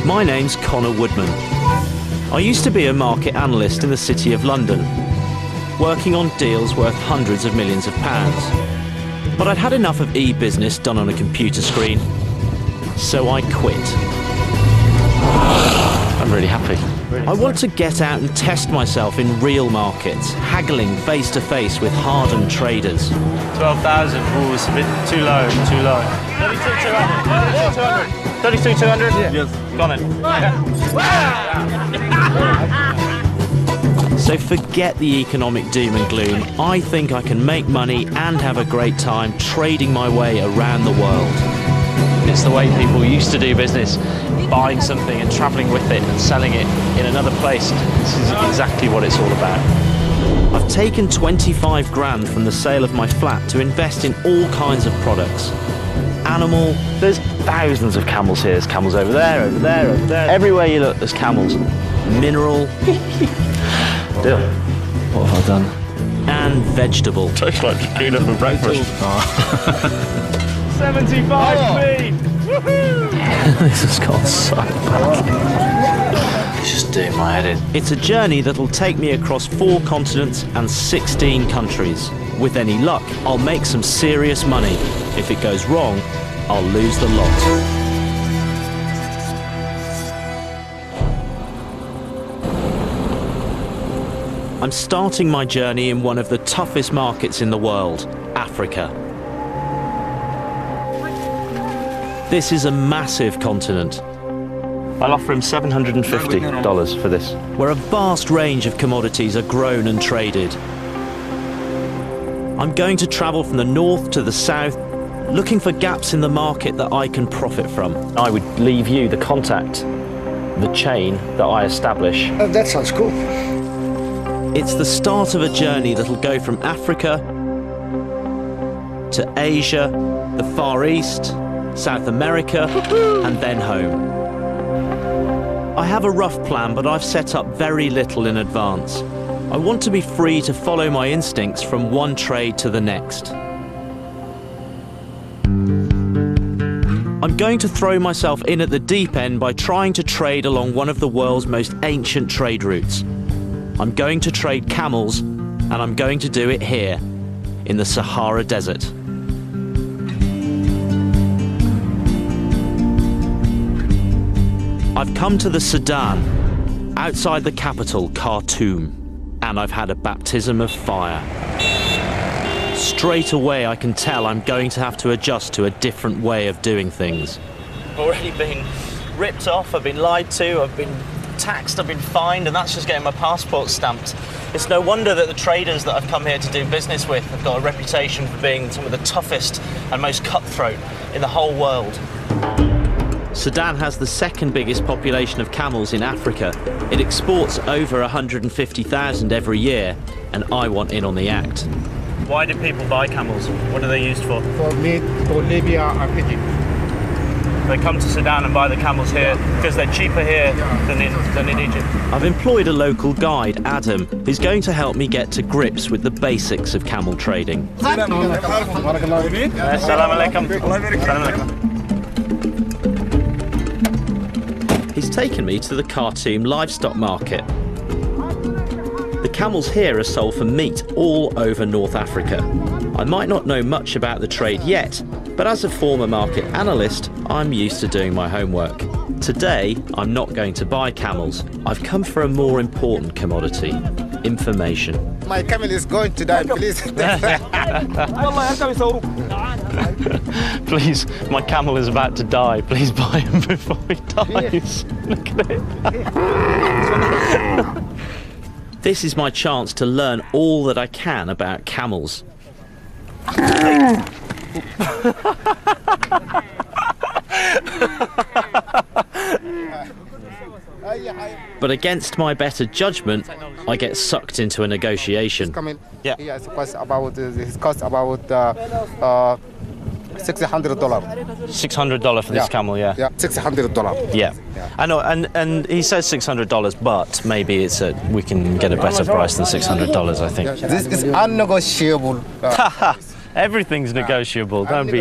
My name's Conor Woodman. I used to be a market analyst in the City of London, working on deals worth hundreds of millions of pounds. But I'd had enough of e-business done on a computer screen, so I quit. I'm really happy. I want to get out and test myself in real markets, haggling face to face with hardened traders. 12,000, ooh, it's a bit too low, too low. 32,200. 32,200? Yes. Got it. So forget the economic doom and gloom. I think I can make money and have a great time trading my way around the world. It's the way people used to do business, buying something and travelling with it and selling it in another place. This is exactly what it's all about. I've taken 25 grand from the sale of my flat to invest in all kinds of products. Animal, there's thousands of camels here. There's camels over there, over there, over there. Everywhere you look, there's camels. Mineral. Deal. What have I done? And vegetable. Tastes like tequila for breakfast. 75p! Woohoo! This has gone so badly. It's just doing my head in. It's a journey that'll take me across 4 continents and 16 countries. With any luck, I'll make some serious money. If it goes wrong, I'll lose the lot. I'm starting my journey in one of the toughest markets in the world, Africa. This is a massive continent. I'll offer him $750 for this, where a vast range of commodities are grown and traded. I'm going to travel from the north to the south, looking for gaps in the market that I can profit from. I would leave you the contact, the chain that I establish. That sounds cool. It's the start of a journey that'll go from Africa to Asia, the Far East, South America, and then home. I have a rough plan, but I've set up very little in advance. I want to be free to follow my instincts from one trade to the next. I'm going to throw myself in at the deep end by trying to trade along one of the world's most ancient trade routes. I'm going to trade camels, and I'm going to do it here, in the Sahara Desert. I've come to the Sudan, outside the capital, Khartoum, and I've had a baptism of fire. Straight away I can tell I'm going to have to adjust to a different way of doing things. I've already been ripped off, I've been lied to, I've been taxed, I've been fined, and that's just getting my passport stamped. It's no wonder that the traders that I've come here to do business with have got a reputation for being some of the toughest and most cutthroat in the whole world. Sudan has the second biggest population of camels in Africa. It exports over 150,000 every year, and I want in on the act. Why do people buy camels? What are they used for? For meat, for Libya and Egypt. They come to Sudan and buy the camels here because they're cheaper here than in Egypt. I've employed a local guide, Adam, who's going to help me get to grips with the basics of camel trading. Assalamu alaikum. He's taken me to the Khartoum livestock market. The camels here are sold for meat all over North Africa. I might not know much about the trade yet, but as a former market analyst, I'm used to doing my homework. Today, I'm not going to buy camels. I've come for a more important commodity: information. My camel is going to die, please. Please, my camel is about to die. Please buy him before he dies. Look at it. This is my chance to learn all that I can about camels. But against my better judgment, I get sucked into a negotiation. Yeah, it costs about $600. $600 for this camel, yeah. Yeah, $600. Yeah. I know, and he says $600, but maybe we can get a better price than $600, I think. This is unnegotiable. Everything's negotiable. Don't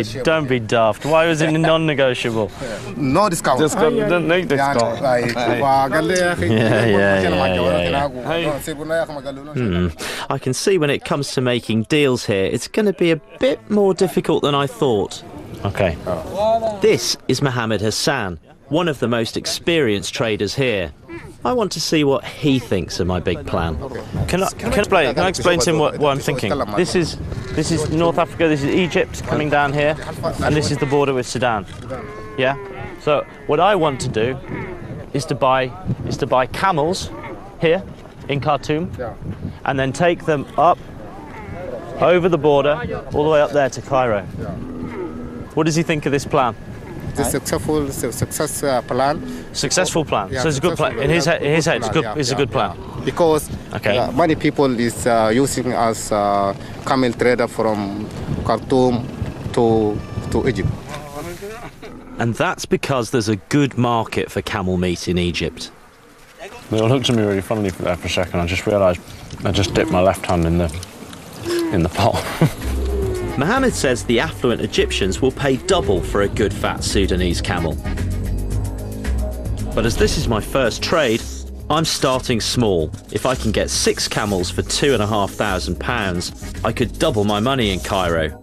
be daft. Why was it non-negotiable? No discount. Don't need discount. I can see when it comes to making deals here, it's going to be a bit more difficult than I thought. Okay. This is Mohammed Hassan, one of the most experienced traders here. I want to see what he thinks of my big plan. Can I explain to him what I'm thinking? This is North Africa, this is Egypt coming down here, and this is the border with Sudan. Yeah? So what I want to do is to buy camels here in Khartoum, and then take them up over the border all the way up there to Cairo. What does he think of this plan? The successful plan. Successful plan. So it's a good plan. In his head, it's a good plan. Because many people is using as camel trader from Khartoum to Egypt. And that's because there's a good market for camel meat in Egypt. They all looked at me really funnily there for a second. I just realised I just dipped my left hand in the pot. Mohammed says the affluent Egyptians will pay double for a good fat Sudanese camel. But as this is my first trade, I'm starting small. If I can get 6 camels for £2,500, I could double my money in Cairo,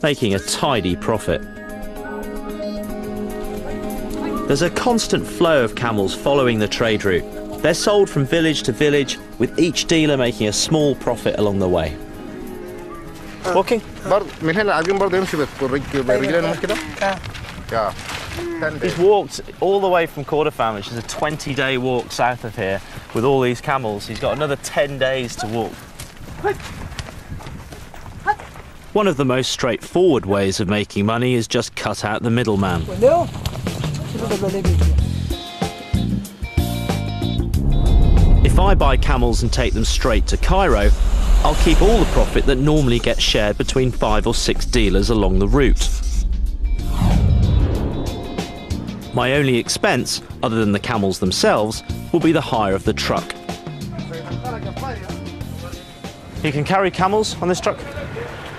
making a tidy profit. There's a constant flow of camels following the trade route. They're sold from village to village, with each dealer making a small profit along the way. Walking? He's walked all the way from Kordofan, which is a 20-day walk south of here, with all these camels. He's got another 10 days to walk. One of the most straightforward ways of making money is just cut out the middleman. If I buy camels and take them straight to Cairo, I'll keep all the profit that normally gets shared between 5 or 6 dealers along the route. My only expense, other than the camels themselves, will be the hire of the truck. You can carry camels on this truck?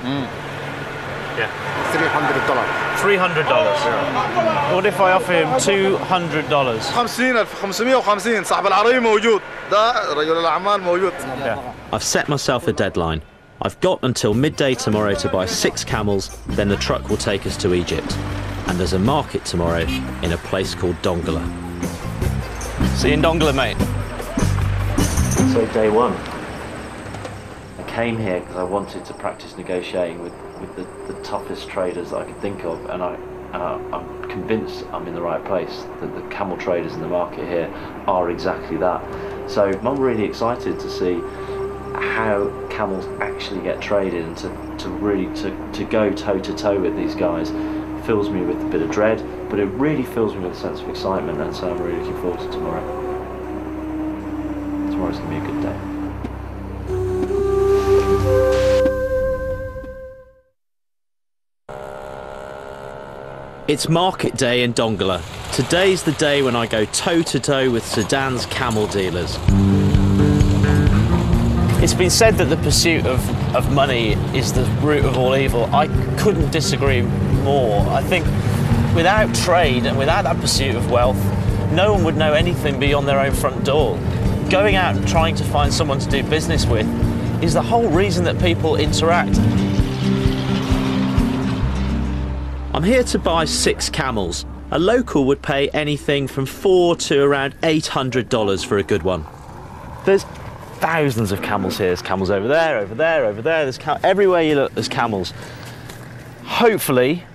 Yeah. $300. $300. What if I offer him $200? I've set myself a deadline. I've got until midday tomorrow to buy 6 camels, then the truck will take us to Egypt. And there's a market tomorrow in a place called Dongola. See you in Dongola, mate. So day one, I came here because I wanted to practice negotiating with the toughest traders that I could think of, and I'm convinced I'm in the right place, that the camel traders in the market here are exactly that. So I'm really excited to see how camels actually get traded, and to really go toe to toe with these guys fills me with a bit of dread, but it really fills me with a sense of excitement, and so I'm really looking forward to tomorrow. Tomorrow's going to be a good day. It's market day in Dongola. Today's the day when I go toe to toe with Sudan's camel dealers. It's been said that the pursuit of money is the root of all evil. I couldn't disagree more. I think without trade and without that pursuit of wealth, no one would know anything beyond their own front door. Going out and trying to find someone to do business with is the whole reason that people interact. I'm here to buy 6 camels. A local would pay anything from $400 to around $800 for a good one. There's thousands of camels here. There's camels over there, over there, over there. There's everywhere you look, there's camels. Hopefully,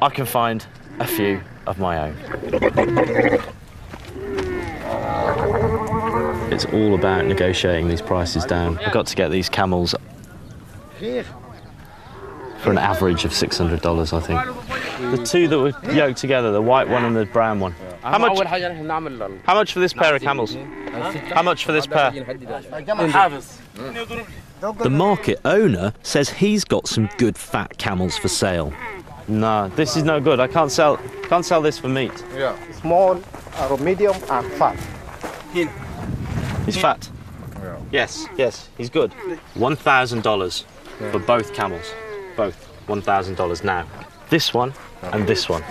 I can find a few of my own. It's all about negotiating these prices down. I've got to get these camels for an average of $600, I think. The 2 that were yoked together, the white one and the brown one. How much for this pair of camels? How much for this pair? The market owner says he's got some good fat camels for sale. No, this is no good. I can't sell this for meat. Yeah. Small, medium and fat. He's fat? Yeah. Yes, he's good. $1,000 for both camels. both. $1,000 now. This one and this one.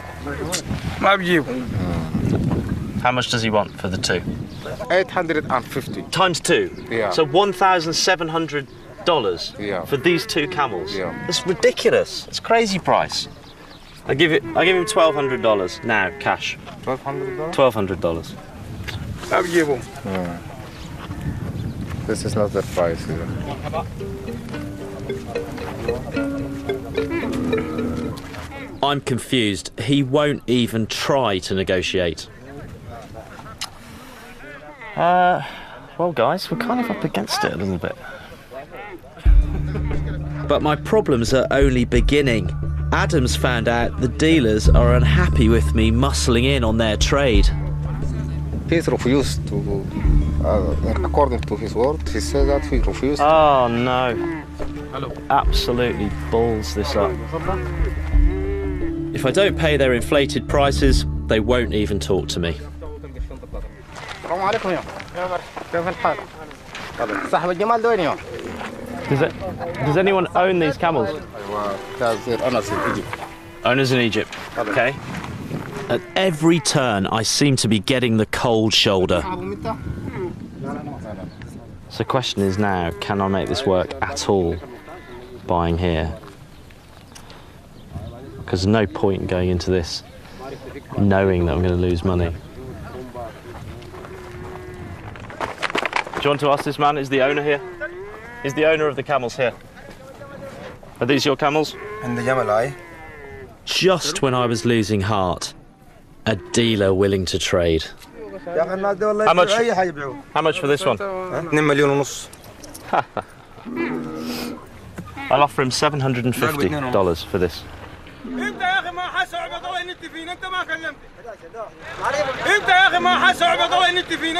How much does he want for the two? 850. Times two? Yeah. So $1,700 for these two camels? Yeah. That's ridiculous. It's a crazy price. I give him $1,200 now, cash. $1,200? $1,200. This is not the price. I'm confused. He won't even try to negotiate. Well, guys, we're kind of up against it a little bit. But my problems are only beginning. Adam's found out the dealers are unhappy with me muscling in on their trade. He's refused to, according to his word, he said that he refused. Oh, no. Absolutely balls this up. If I don't pay their inflated prices, they won't even talk to me. Does anyone own these camels? Owners in Egypt. Okay. At every turn, I seem to be getting the cold shoulder. So the question is now, can I make this work at all, buying here? Because there's no point in going into this knowing that I'm going to lose money. Do you want to ask this man, is the owner here? Is the owner of the camels here? Are these your camels? And the camel, Just when I was losing heart, a dealer willing to trade. How much? How much for this one? $2 million. I'll offer him $750 for this.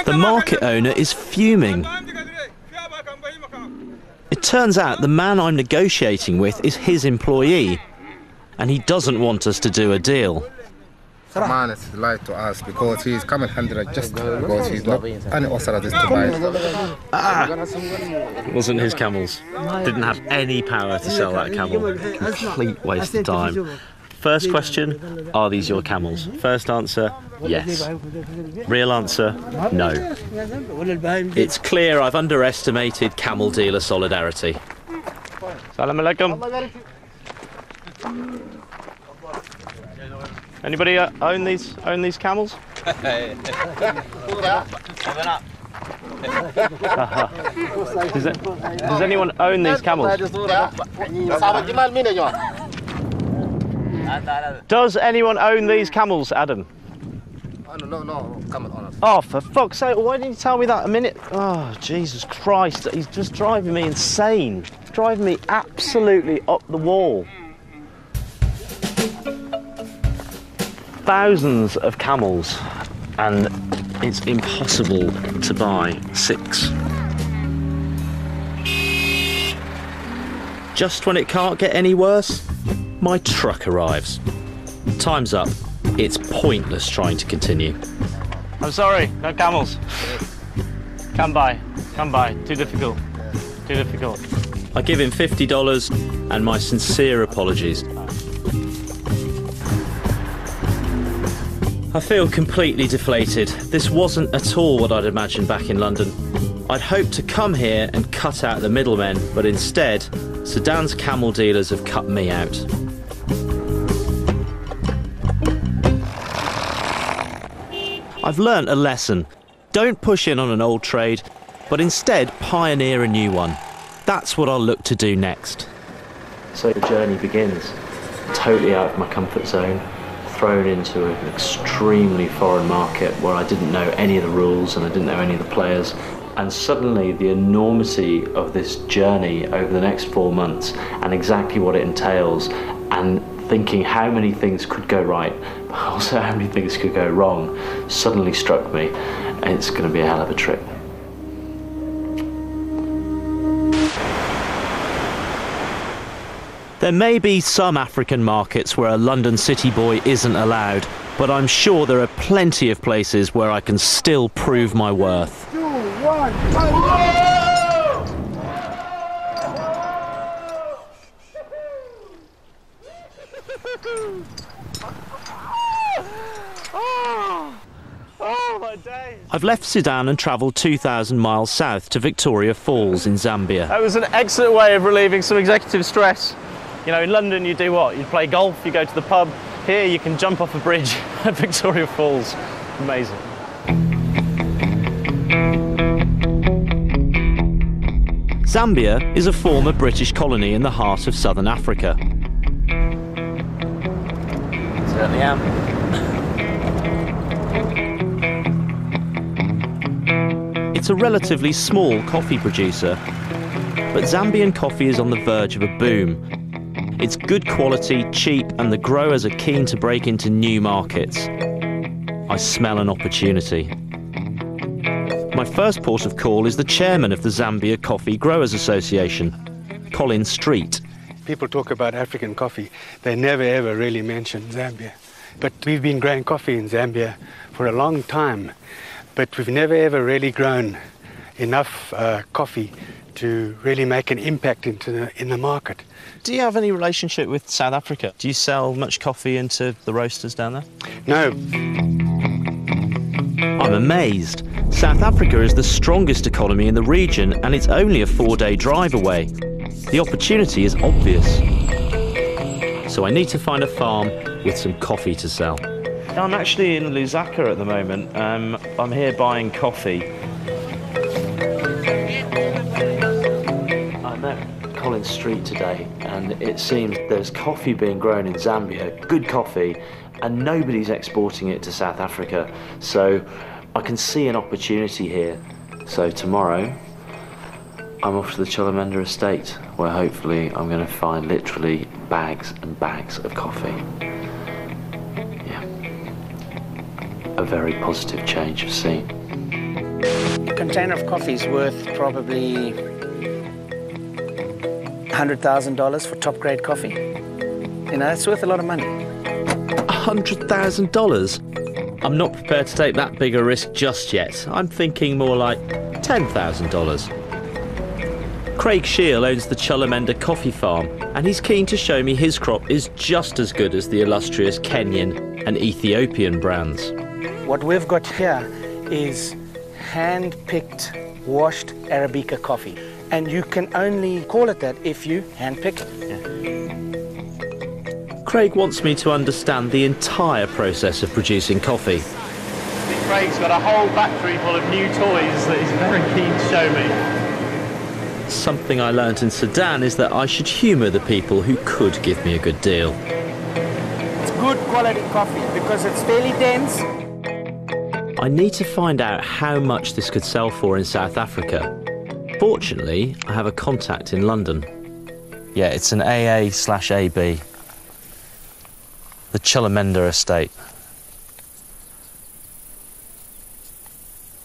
The market owner is fuming. It turns out the man I'm negotiating with is his employee, and he doesn't want us to do a deal. The man is lied to us because he's camel handler just because he's not any authorized to buy it. It wasn't his camels. Didn't have any power to sell that camel. Complete waste of time. First question, are these your camels? First answer, yes. Real answer, no. It's clear I've underestimated camel dealer solidarity. Salam alaikum. Anybody own these camels? Does anyone own these camels? Does anyone own these camels, Adam? No, camel owners. Oh, for fuck's sake, why didn't you tell me that a minute? Oh, Jesus Christ, he's just driving me insane. Driving me absolutely up the wall. Thousands of camels, and it's impossible to buy 6. Just when it can't get any worse, my truck arrives. Time's up. It's pointless trying to continue. I'm sorry, no camels. Come by. Too difficult. I give him $50 and my sincere apologies. I feel completely deflated. This wasn't at all what I'd imagined back in London. I'd hoped to come here and cut out the middlemen, but instead, Sudan's camel dealers have cut me out. I've learnt a lesson. Don't push in on an old trade, but instead pioneer a new one. That's what I'll look to do next. So the journey begins. Totally out of my comfort zone, thrown into an extremely foreign market where I didn't know any of the rules and I didn't know any of the players. And suddenly the enormity of this journey over the next 4 months and exactly what it entails, and thinking how many things could go right, but also how many things could go wrong, suddenly struck me. It's going to be a hell of a trip. There may be some African markets where a London city boy isn't allowed, but I'm sure there are plenty of places where I can still prove my worth. 2, 1, go! Oh my days. I've left Sudan and travelled 2,000 miles south to Victoria Falls in Zambia. That was an excellent way of relieving some executive stress. You know, in London you do what? You play golf, you go to the pub. Here you can jump off a bridge at Victoria Falls. Amazing. Zambia is a former British colony in the heart of southern Africa. Certainly am. It's a relatively small coffee producer, but Zambian coffee is on the verge of a boom. It's good quality, cheap, and the growers are keen to break into new markets. I smell an opportunity. My first port of call is the chairman of the Zambia Coffee Growers Association, Colin Street. People talk about African coffee. They never ever really mention Zambia. But we've been growing coffee in Zambia for a long time, but we've never ever really grown enough coffee to really make an impact in the market. Do you have any relationship with South Africa? Do you sell much coffee into the roasters down there? No. I'm amazed. South Africa is the strongest economy in the region and it's only a 4-day drive away. The opportunity is obvious. So I need to find a farm with some coffee to sell. I'm actually in Lusaka at the moment. I'm here buying coffee. I met Colin Street today and it seems there's coffee being grown in Zambia, good coffee, and nobody's exporting it to South Africa. So I can see an opportunity here. So tomorrow I'm off to the Cholamenda estate where hopefully I'm going to find literally bags and bags of coffee. Yeah. A very positive change of scene. A container of coffee is worth probably $100,000 for top grade coffee. You know, it's worth a lot of money. $100,000? I'm not prepared to take that big a risk just yet. I'm thinking more like $10,000. Craig Shield owns the Cholamenda coffee farm and he's keen to show me his crop is just as good as the illustrious Kenyan and Ethiopian brands. What we've got here is hand-picked, washed Arabica coffee. And you can only call it that if you hand-pick it. Craig wants me to understand the entire process of producing coffee. Craig's got a whole factory full of new toys that he's very keen to show me. Something I learnt in Sudan is that I should humour the people who could give me a good deal. It's good quality coffee because it's fairly dense. I need to find out how much this could sell for in South Africa. Fortunately, I have a contact in London. Yeah, it's an AA/AB. The Cholamenda estate.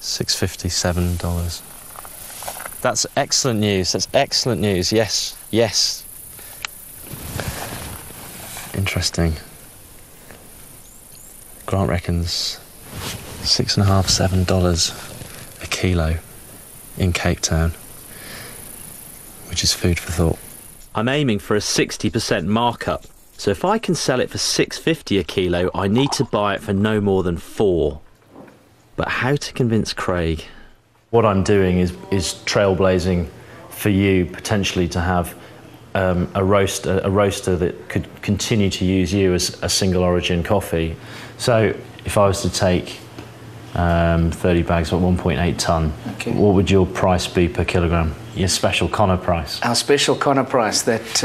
$657. That's excellent news. That's excellent news. Yes, yes. Interesting. Grant reckons $6.5, $7 a kilo in Cape Town, which is food for thought. I'm aiming for a 60% markup. So if I can sell it for $6.50 a kilo, I need to buy it for no more than $4. But how to convince Craig? What I'm doing is trailblazing for you potentially to have a roaster that could continue to use you as a single origin coffee. So if I was to take 30 bags at 1.8 tonne, okay, what would your price be per kilogram? Your special Conor price? Our special Conor price, that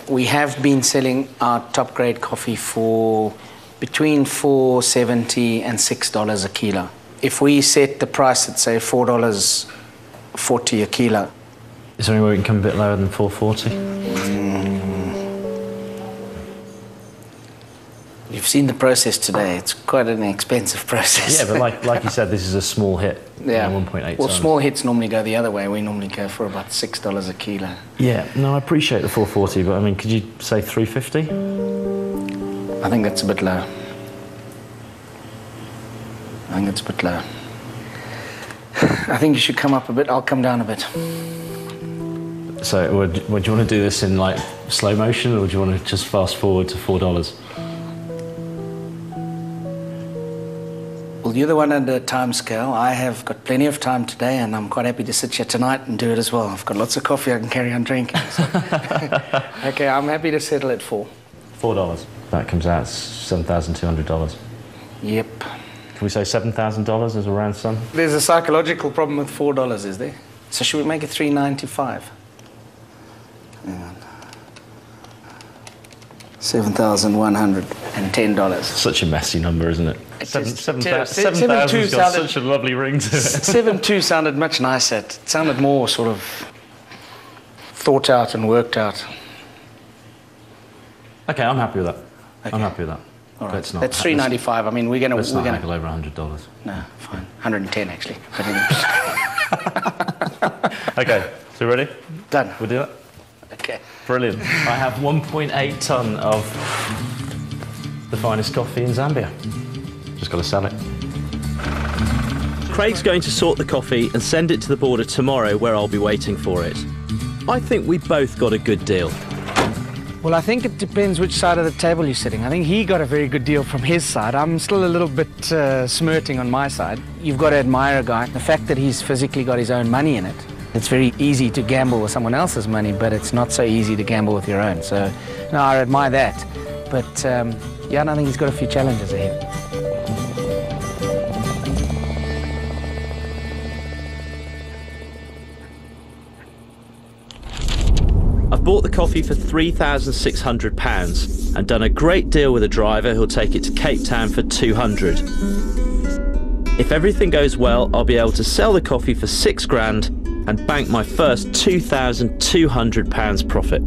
we have been selling our top grade coffee for between $4.70 and $6 a kilo. If we set the price at say $4.40 a kilo. Is there any way we can come a bit lower than $4.40? You've seen the process today. It's quite an expensive process. Yeah, but like you said, this is a small hit. Yeah. 1.8 well, tons. Small hits normally go the other way. We normally go for about $6 a kilo. Yeah, no, I appreciate the 440, but I mean, could you say 350? I think that's a bit low. I think you should come up a bit. I'll come down a bit. So would you want to do this in like slow motion, or would you want to just fast forward to $4? Well, you're the one under time scale. I have got plenty of time today, and I'm quite happy to sit here tonight and do it as well. I've got lots of coffee I can carry on drinking. So. Okay, I'm happy to settle at $4. $4. That comes out $7,200. Yep. Can we say $7,000 as a round sum? There's a psychological problem with $4, is there? So should we make it $3.95? $7,110. Such a messy number, isn't it? $7,000 got such a lovely ring to it. 7.2 sounded much nicer. It sounded more sort of thought out and worked out. Okay, I'm happy with that. Okay. I'm happy with that. All right. That's $3.95. I mean, we're gonna haggle over $100. No, fine. 110 actually. But anyway. Okay, so ready? Done. We'll do it. Okay. Brilliant. I have 1.8 tonne of the finest coffee in Zambia. Just got to sell it. Craig's going to sort the coffee and send it to the border tomorrow, where I'll be waiting for it. I think we both got a good deal. Well, I think it depends which side of the table you're sitting. I think he got a very good deal from his side. I'm still a little bit smirting on my side. You've got to admire a guy. The fact that he's physically got his own money in it. It's very easy to gamble with someone else's money, but it's not so easy to gamble with your own. So, no, I admire that. But, yeah, I don't think he's got a few challenges ahead. I've bought the coffee for £3,600 and done a great deal with a driver who'll take it to Cape Town for £200. If everything goes well, I'll be able to sell the coffee for £6,000 and bank my first £2,200 profit.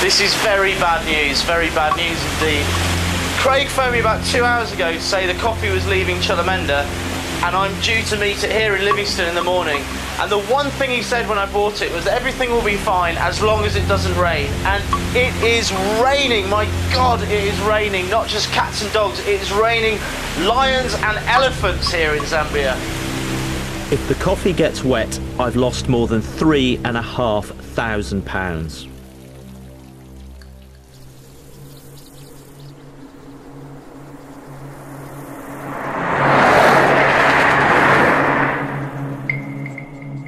This is very bad news indeed. Craig phoned me about 2 hours ago to say the coffee was leaving Chulamenda, and I'm due to meet it here in Livingston in the morning. And the one thing he said when I bought it was that everything will be fine as long as it doesn't rain. And it is raining, my God, it is raining. Not just cats and dogs, it is raining lions and elephants here in Zambia. If the coffee gets wet, I've lost more than £3,500.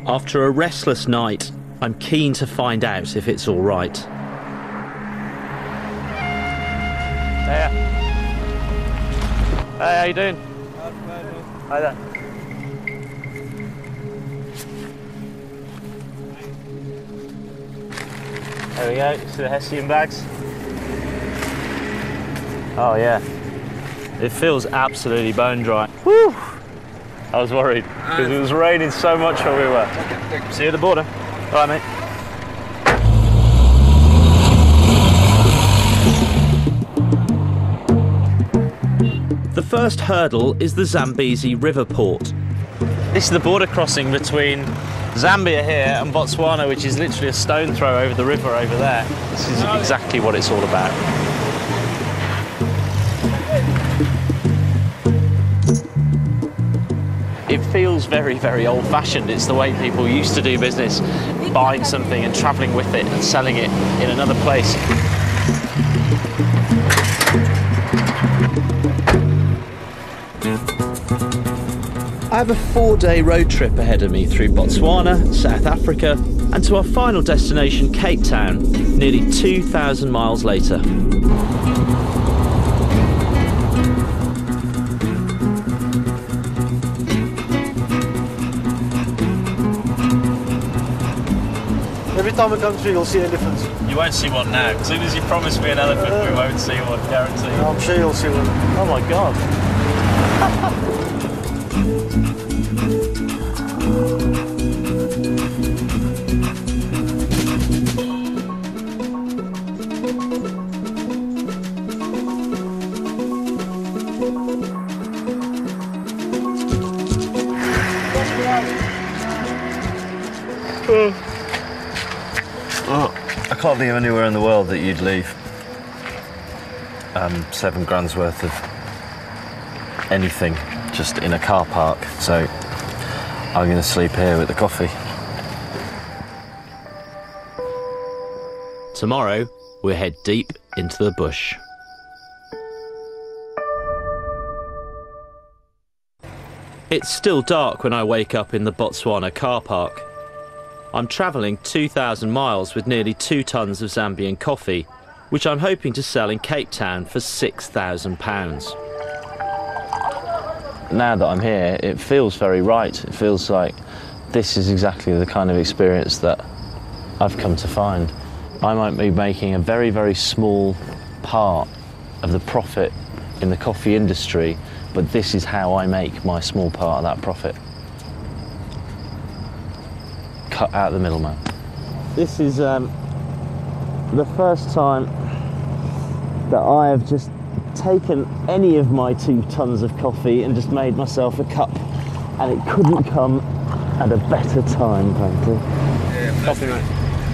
After a restless night, I'm keen to find out if it's all right. Hey, how you doing? Hi there. There we go, see the Hessian bags? Oh yeah, it feels absolutely bone dry. Whew. I was worried because it was raining so much where we were. See you at the border. All right, mate. The first hurdle is the Zambezi River Port. This is the border crossing between Zambia here and Botswana, which is literally a stone throw over the river over there. This is exactly what it's all about. It feels very, very old-fashioned. It's the way people used to do business, buying something and travelling with it and selling it in another place. I have a 4-day road trip ahead of me through Botswana, South Africa, and to our final destination, Cape Town, nearly 2,000 miles later. Every time we come through, you'll see elephants. You won't see one now. As soon as you promise me an elephant, we won't see one, guarantee. I'm sure you'll see one. Oh my God. I can't think of anywhere in the world that you'd leave 7 grand's worth of anything just in a car park. So I'm going to sleep here with the coffee. Tomorrow, we'll head deep into the bush. It's still dark when I wake up in the Botswana car park. I'm travelling 2,000 miles with nearly 2 tonnes of Zambian coffee, which I'm hoping to sell in Cape Town for £6,000. Now that I'm here, it feels very right. It feels like this is exactly the kind of experience that I've come to find. I might be making a very, very small part of the profit in the coffee industry, but this is how I make my small part of that profit. Cut out the middleman. This is the first time that I have just taken any of my 2 tonnes of coffee and just made myself a cup, and it couldn't come at a better time, frankly. Coffee, man.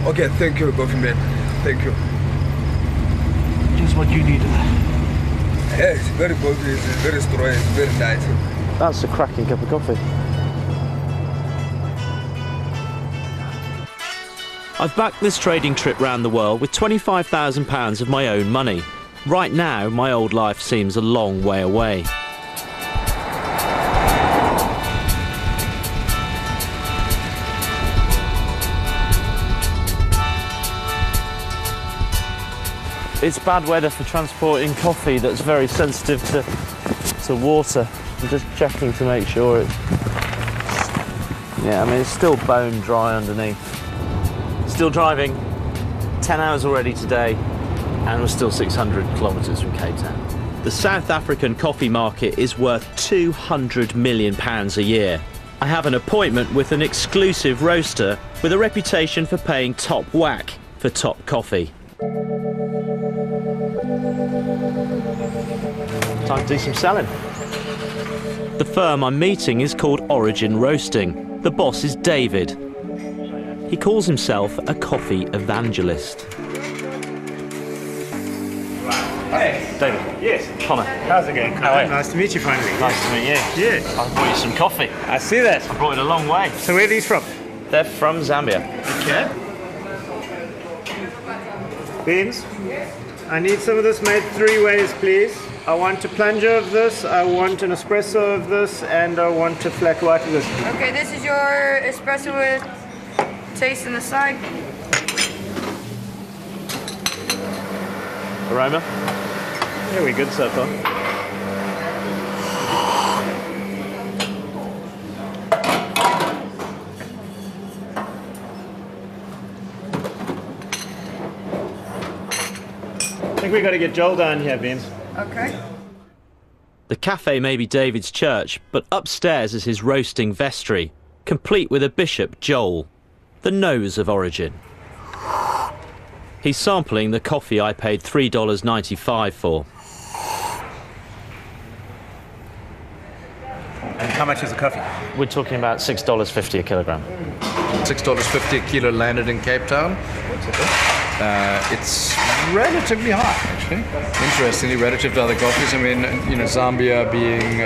Okay, thank you, coffee man. Thank you. Just what you needed. Yeah, it's very good, it's very strong, it's very nice. That's a cracking cup of coffee. I've backed this trading trip round the world with £25,000 of my own money. Right now, my old life seems a long way away. It's bad weather for transporting coffee that's very sensitive to water. I'm just checking to make sure it's... Yeah, I mean, it's still bone dry underneath. Still driving 10 hours already today, and we're still 600 kilometres from Cape Town. The South African coffee market is worth £200 million a year. I have an appointment with an exclusive roaster with a reputation for paying top whack for top coffee. Time to do some selling. The firm I'm meeting is called Origin Roasting. The boss is David. He calls himself a coffee evangelist. Hey, David. Yes. Conor. How's it going? How are you? Nice to meet you finally. Nice to meet you. Yeah. I brought you some coffee. I see that. I brought it a long way. So where are these from? They're from Zambia. Okay. Beans, I need some of this made 3 ways, please. I want a plunger of this, I want an espresso of this, and I want a flat white of this. Okay, this is your espresso with taste on the side. Aroma? Yeah, we're good so far. I think we got to get Joel down here, Beans. Okay. The cafe may be David's church, but upstairs is his roasting vestry, complete with a bishop, Joel, the nose of Origin. He's sampling the coffee I paid $3.95 for. And how much is the coffee? We're talking about $6.50 a kilogram. $6.50 a kilo landed in Cape Town. It's relatively high, actually. Interestingly, relative to other coffees. I mean, Zambia being,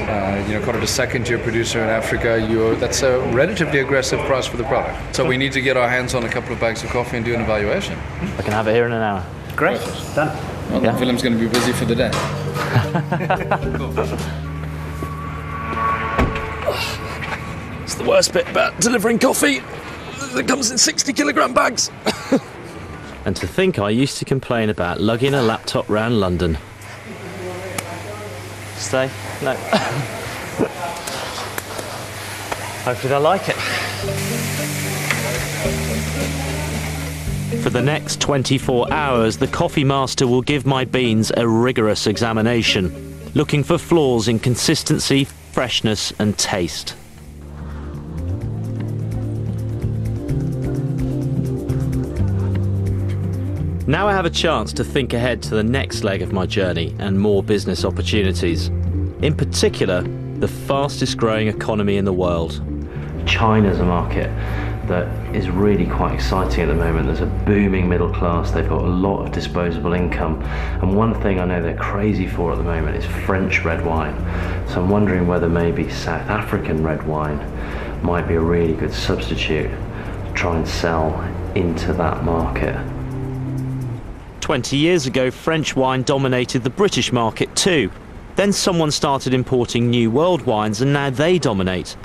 kind of the second-tier producer in Africa, that's a relatively aggressive price for the product. So we need to get our hands on a couple of bags of coffee and do an evaluation. I can have it here in an hour. Great. Done. Well, yeah. Willem's going to be busy for the day. It's the worst bit about delivering coffee. It comes in 60-kilogram bags. And to think I used to complain about lugging a laptop round London. Stay? No. Hopefully they'll like it. For the next 24 hours, the coffee master will give my beans a rigorous examination, looking for flaws in consistency, freshness and taste. Now I have a chance to think ahead to the next leg of my journey and more business opportunities. In particular, the fastest growing economy in the world. China's a market that is really quite exciting at the moment. There's a booming middle class, they've got a lot of disposable income, and one thing I know they're crazy for at the moment is French red wine. So I'm wondering whether maybe South African red wine might be a really good substitute to try and sell into that market. 20 years ago, French wine dominated the British market too. Then someone started importing New World wines and now they dominate.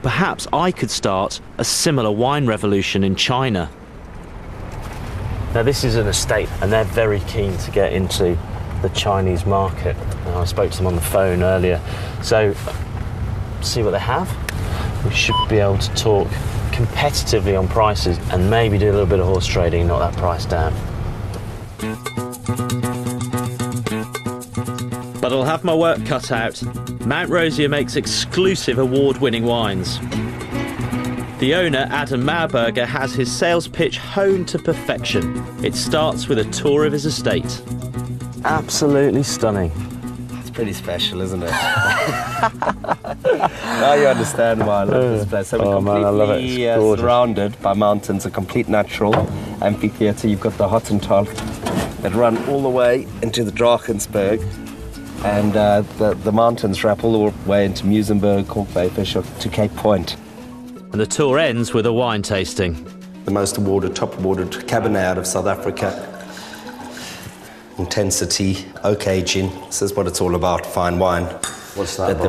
Perhaps I could start a similar wine revolution in China. Now this is an estate and they're very keen to get into the Chinese market. I spoke to them on the phone earlier. So, see what they have. We should be able to talk competitively on prices and maybe do a little bit of horse trading and knock that price down. But I'll have my work cut out. Mount Rosier makes exclusive award-winning wines. The owner, Adam Mauberger, has his sales pitch honed to perfection. It starts with a tour of his estate. Absolutely stunning. It's pretty special, isn't it? Now you understand why I love this place. So we're completely surrounded by mountains, a complete natural amphitheatre. You've got the Hottentot that run all the way into the Drakensberg. And the mountains wrap all the way into Muizenberg, Kornfeldfisch to Cape Point. And the tour ends with a wine tasting. The most awarded, top awarded Cabernet out of South Africa. Intensity, oak aging. This is what it's all about, fine wine. What's that?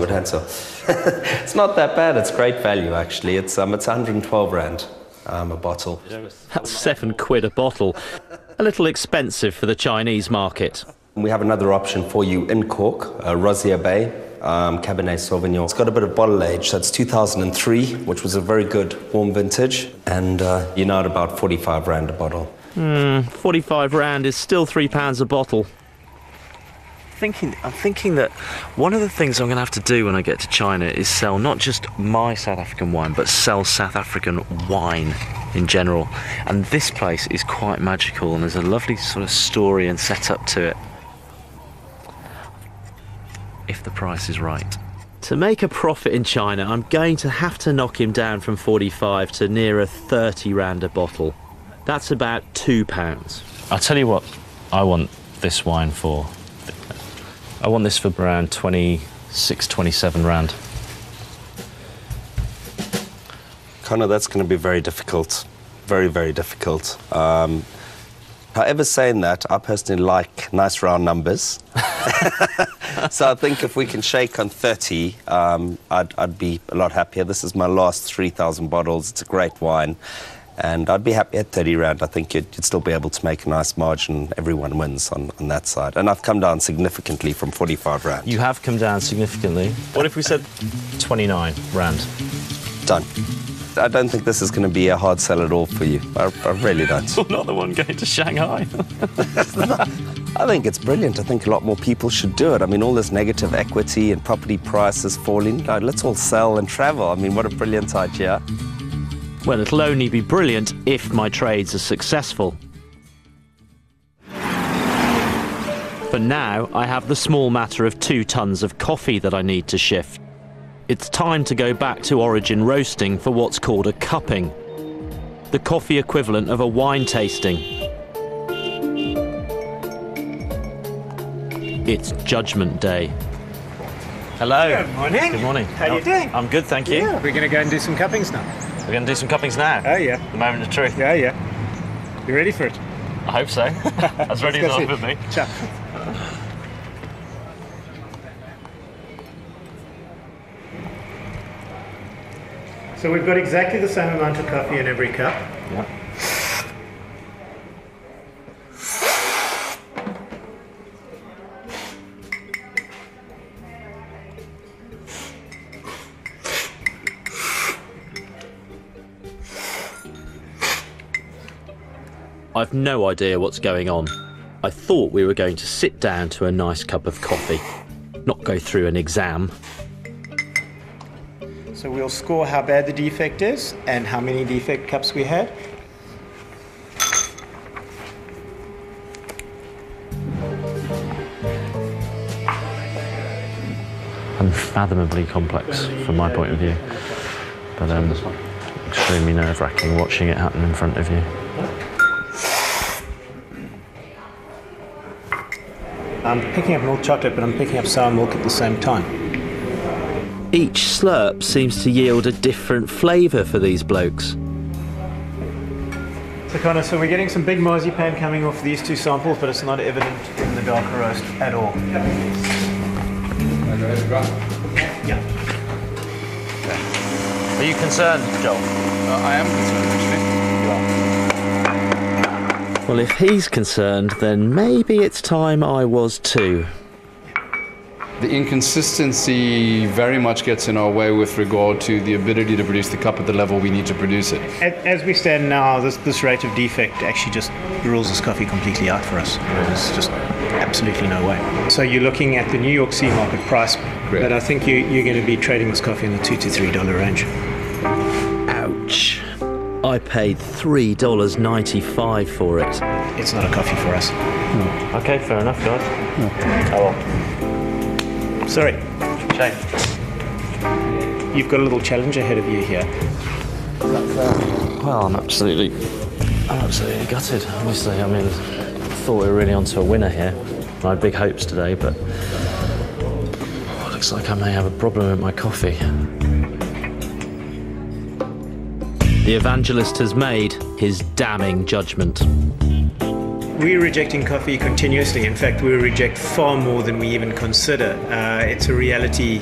It's not that bad, it's great value actually. It's 112 Rand a bottle. That's £7 a bottle. A little expensive for the Chinese market. We have another option for you in Cork, Rosier Bay, Cabernet Sauvignon. It's got a bit of bottle age, so it's 2003, which was a very good warm vintage, and you're now at about 45 Rand a bottle. 45 Rand is still £3 a bottle. I'm thinking that one of the things I'm going to have to do when I get to China is sell not just my South African wine, but sell South African wine in general. And this place is quite magical, and there's a lovely sort of story and setup to it. If the price is right. To make a profit in China, I'm going to have to knock him down from 45 to nearer 30 Rand a bottle. That's about £2. I'll tell you what I want this wine for. I want this for around 26, 27 Rand. Conor, that's going to be very difficult. Very, very difficult. However, saying that, I personally like nice round numbers. So I think if we can shake on 30, I'd be a lot happier. This is my last 3,000 bottles. It's a great wine. And I'd be happy at 30 Rand. I think you'd still be able to make a nice margin. Everyone wins on that side. And I've come down significantly from 45 Rand. You have come down significantly. What if we said 29 Rand? Done. I don't think this is going to be a hard sell at all for you. I really don't. You're not the one going to Shanghai. I think it's brilliant. I think a lot more people should do it. I mean, all this negative equity and property prices falling. Let's all sell and travel. I mean, what a brilliant idea. Well, it'll only be brilliant if my trades are successful. For now, I have the small matter of 2 tons of coffee that I need to shift. It's time to go back to origin roasting for what's called a cupping, the coffee equivalent of a wine tasting. It's Judgment Day. Hello. Good morning. Good morning. How are you doing? I'm good, thank you. Yeah, we're going to go and do some cuppings now. We're going to do some cuppings now? Oh, yeah. The moment of truth? Yeah, yeah. You ready for it? I hope so. As ready as I'll be. Ciao. So we've got exactly the same amount of coffee in every cup. Yeah. I've no idea what's going on. I thought we were going to sit down to a nice cup of coffee, not go through an exam. So we'll score how bad the defect is and how many defect cups we had. Unfathomably complex from my point of view. but extremely nerve-wracking watching it happen in front of you. I'm picking up milk chocolate, but I'm picking up sour milk at the same time. Each slurp seems to yield a different flavour for these blokes. So Conor, so we're getting some big marzipan coming off these two samples, but it's not evident in the darker roast at all. Yeah. Are you concerned, Joel? I am concerned, actually. Well, if he's concerned, then maybe it's time I was too. The inconsistency very much gets in our way with regard to the ability to produce the cup at the level we need to produce it. As we stand now, this rate of defect actually just rules this coffee completely out for us. There's just absolutely no way. So you're looking at the New York Sea market price, Great. but I think you're going to be trading this coffee in the $2 to $3 range. Ouch. I paid $3.95 for it. It's not a coffee for us. No. Okay, fair enough, guys. No. Oh well. Sorry. Shame. You've got a little challenge ahead of you here. Well, I'm absolutely gutted. Obviously, I mean, I thought we were really onto a winner here. I had big hopes today, but looks like I may have a problem with my coffee. The evangelist has made his damning judgment. We're rejecting coffee continuously. In fact, we reject far more than we even consider. It's a reality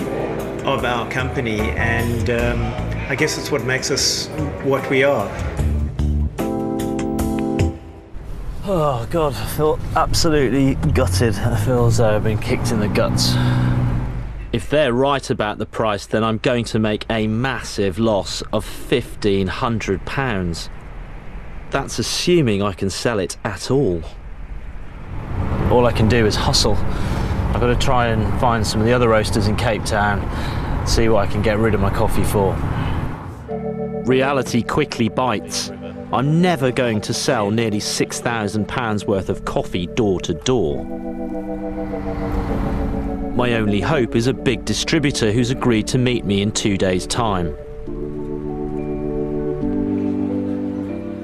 of our company, and I guess it's what makes us what we are. Oh God, I feel absolutely gutted. I feel as though I've been kicked in the guts. If they're right about the price, then I'm going to make a massive loss of £1,500. That's assuming I can sell it at all. All I can do is hustle. I've got to try and find some of the other roasters in Cape Town, see what I can get rid of my coffee for. Reality quickly bites. I'm never going to sell nearly £6,000 worth of coffee door to door. My only hope is a big distributor who's agreed to meet me in 2 days' time.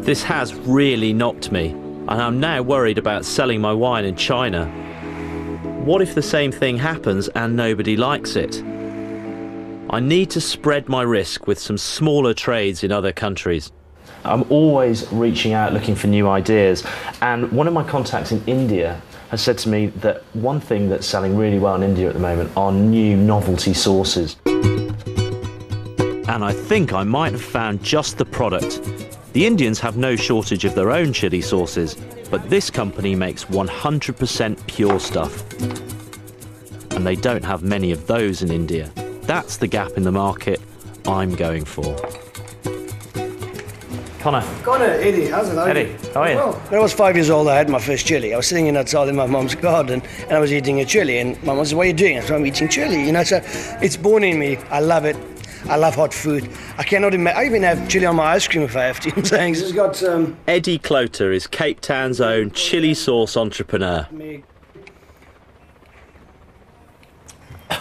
This has really knocked me, and I'm now worried about selling my wine in China. What if the same thing happens and nobody likes it? I need to spread my risk with some smaller trades in other countries. I'm always reaching out looking for new ideas, and one of my contacts in India has said to me that one thing that's selling really well in India at the moment are new novelty sauces. And I think I might have found just the product. The Indians have no shortage of their own chili sauces, but this company makes 100% pure stuff. And they don't have many of those in India. That's the gap in the market I'm going for. Conor, Eddie, how's it? Eddie, how are you? Well, when I was 5 years old, I had my first chili. I was sitting outside in my mum's garden, and I was eating a chili, and my mum said, "What are you doing?" I said, "I'm eating chili." You know, so it's born in me. I love it. I love hot food. I cannot imagine. I even have chili on my ice cream if I have to. I'm saying this has got. Eddie Cloter is Cape Town's own chili sauce entrepreneur. bit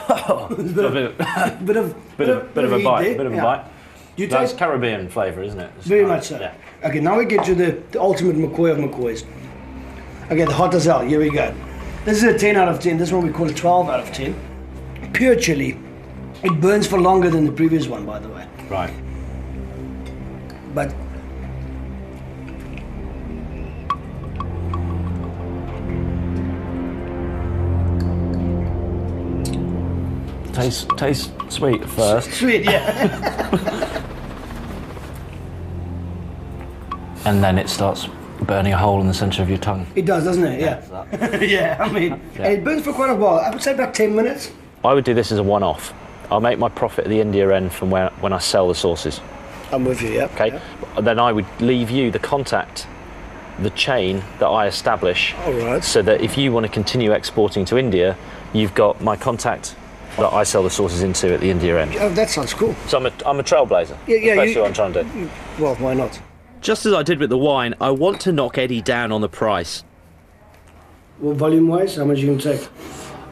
of a bite. Bit of a bite. You That's taste Caribbean flavour, isn't it? very much so. Yeah. Okay, now we get to the ultimate McCoy of McCoys. Okay, the hot as hell. Here we go. This is a 10 out of 10. This one we call a 12 out of 10. Pure chili. It burns for longer than the previous one, by the way. Right. But Tastes sweet first. Sweet, yeah. And then it starts burning a hole in the centre of your tongue. It does, doesn't it? Yeah. Yeah, I mean, Yeah. and it burns for quite a while. I would say about 10 minutes. I would do this as a one-off. I'll make my profit at the India end from when I sell the sauces. I'm with you, yeah. Okay? Yeah. Then I would leave you the contact, the chain that I establish. All right. So that if you want to continue exporting to India, you've got my contact that I sell the sauces into at the India end. Oh, that sounds cool. So I'm a trailblazer. Yeah, That's what I'm trying to do. Well, why not? Just as I did with the wine, I want to knock Eddie down on the price. Well, volume-wise, how much you can take?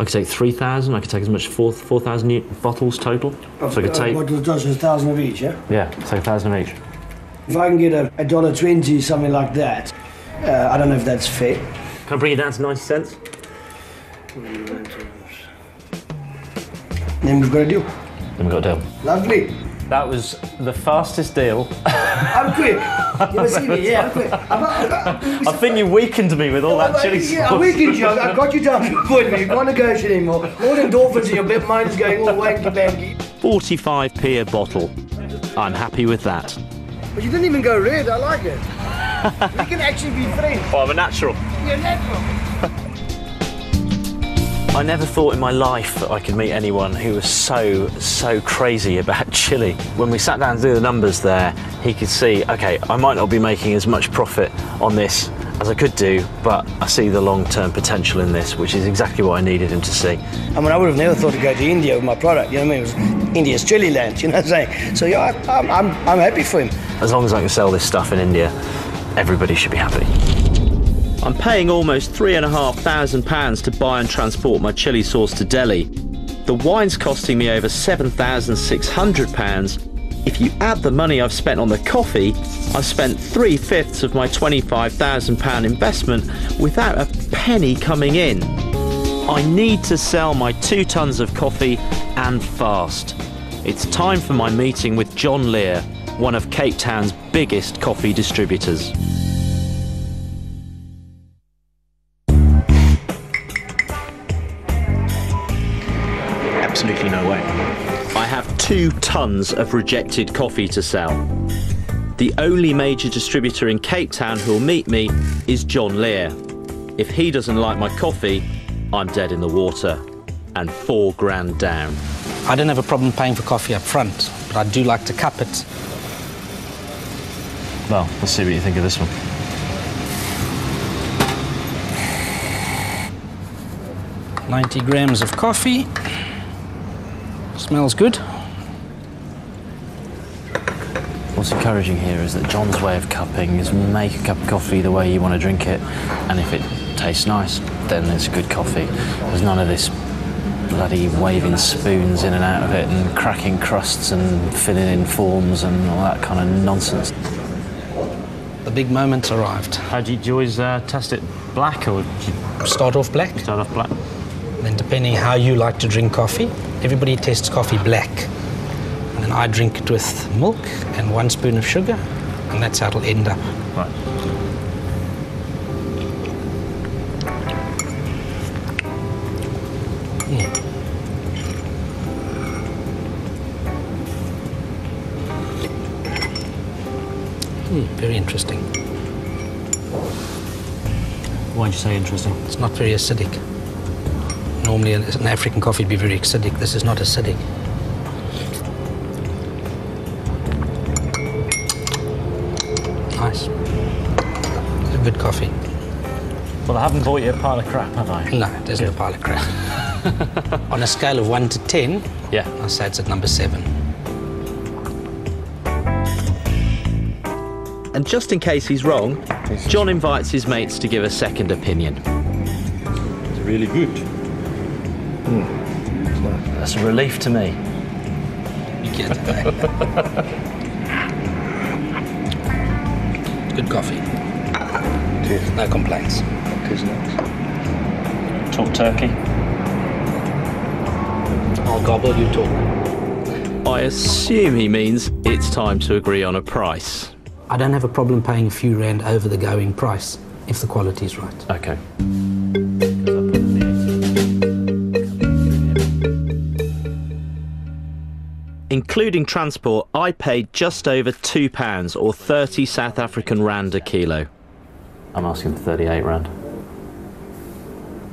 I could take 3,000. I could take as much as 4,000 bottles total. So I could take bottles, does 1,000 of each, yeah? Yeah, take 1,000 of each. If I can get a $1.20, something like that, I don't know if that's fair. Can I bring it down to 90 cents? Then we've got a deal. Then we've got a deal. Lovely. That was the fastest deal. I'm quick. You must see me, yeah, I'm quick. I think you weakened me with all that chili sauce. Yeah, I weakened you. I've got you down to a point where you can't negotiate anymore. All the endorphins in your bit, mind's going all wanky-banky. 45p a bottle. I'm happy with that. But you didn't even go red, I like it. We can actually be friends. Oh, I'm a natural. You're natural. I never thought in my life that I could meet anyone who was so crazy about chili. When we sat down to do the numbers there, he could see, okay, I might not be making as much profit on this as I could do, but I see the long-term potential in this, which is exactly what I needed him to see. I mean, I would have never thought to go to India with my product, you know what I mean? It was India's chili land, you know what I'm saying? So yeah, I'm happy for him. As long as I can sell this stuff in India, everybody should be happy. I'm paying almost £3,500 to buy and transport my chili sauce to Delhi. The wine's costing me over £7,600. If you add the money I've spent on the coffee, I've spent 3/5 of my £25,000 investment without a penny coming in. I need to sell my 2 tons of coffee and fast. It's time for my meeting with John Lear, one of Cape Town's biggest coffee distributors. Absolutely no way. I have 2 tons of rejected coffee to sell. The only major distributor in Cape Town who'll meet me is John Lear. If he doesn't like my coffee, I'm dead in the water and £4 grand down. I don't have a problem paying for coffee up front, but I do like to cup it. Well, let's see what you think of this one. $90 grams of coffee. Smells good. What's encouraging here is that John's way of cupping is make a cup of coffee the way you want to drink it, and if it tastes nice, then it's good coffee. There's none of this bloody waving spoons in and out of it and cracking crusts and filling in forms and all that kind of nonsense. The big moment's arrived. How do you always test it? Black, or do you start off black? Start off black. Then depending how you like to drink coffee, everybody tests coffee black. And then I drink it with milk and 1 spoon of sugar, and that's how it'll end up. Right. Very interesting. Why'd you say interesting? It's not very acidic. Normally an African coffee would be very acidic. This is not acidic. Nice. It's a good coffee. Well, I haven't bought you a pile of crap, have I? No, it isn't a pile of crap. On a scale of 1 to 10, yeah, I'd say it's at number 7. And just in case he's wrong, John invites his mates to give a second opinion. It's really good. That's a relief to me. You get it. Good coffee. No complaints. It is nice. Talk turkey. I'll gobble, you talk. I assume he means it's time to agree on a price. I don't have a problem paying a few rand over the going price if the quality is right. Okay. Including transport, I paid just over £2 or 30 South African rand a kilo. I'm asking for 38 rand.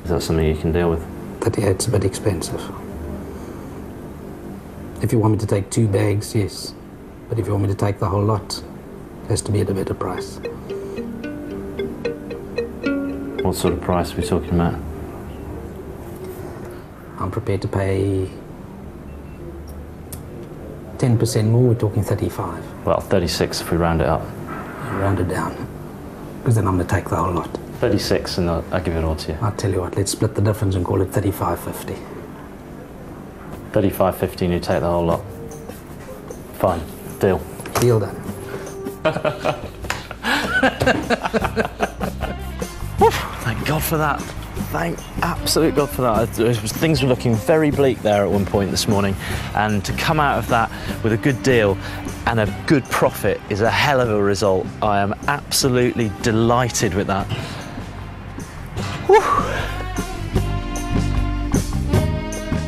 Is that something you can deal with? 38's a bit expensive. If you want me to take 2 bags, yes. But if you want me to take the whole lot, it has to be at a better price. What sort of price are we talking about? I'm prepared to pay 10% more, we're talking 35. Well, 36 if we round it up. Round it down, because then I'm going to take the whole lot. 36 and I'll give it all to you. I'll tell you what, let's split the difference and call it 35.50. 35.50 and you take the whole lot. Fine, deal. Deal done. Thank God for that. Thank absolute God for that. Things were looking very bleak there at one point this morning, and to come out of that with a good deal and a good profit is a hell of a result. I am absolutely delighted with that. Whew.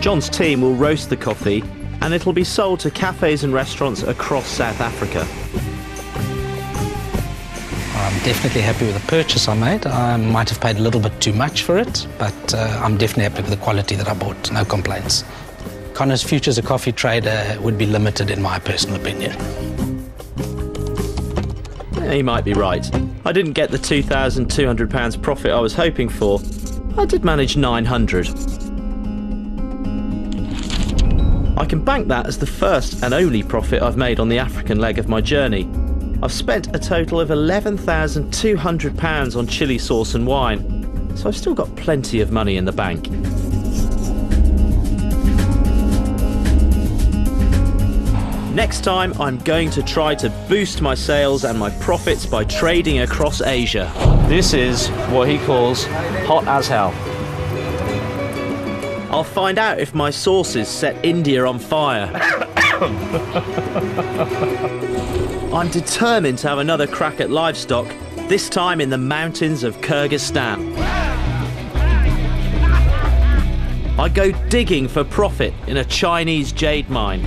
John's team will roast the coffee and it'll be sold to cafes and restaurants across South Africa. I'm definitely happy with the purchase I made. I might have paid a little bit too much for it, but I'm definitely happy with the quality that I bought. No complaints. Conor's future as a coffee trader would be limited in my personal opinion. He might be right. I didn't get the £2,200 profit I was hoping for. I did manage 900. I can bank that as the first and only profit I've made on the African leg of my journey. I've spent a total of £11,200 on chilli sauce and wine, so I've still got plenty of money in the bank. Next time, I'm going to try to boost my sales and my profits by trading across Asia. This is what he calls hot as hell. I'll find out if my sauces set India on fire. I'm determined to have another crack at livestock, this time in the mountains of Kyrgyzstan. I go digging for profit in a Chinese jade mine.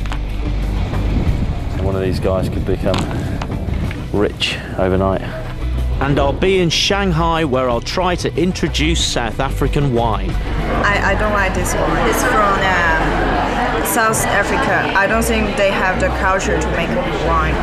One of these guys could become rich overnight. And I'll be in Shanghai, where I'll try to introduce South African wine. I don't like this one. It's from South Africa. I don't think they have the culture to make wine.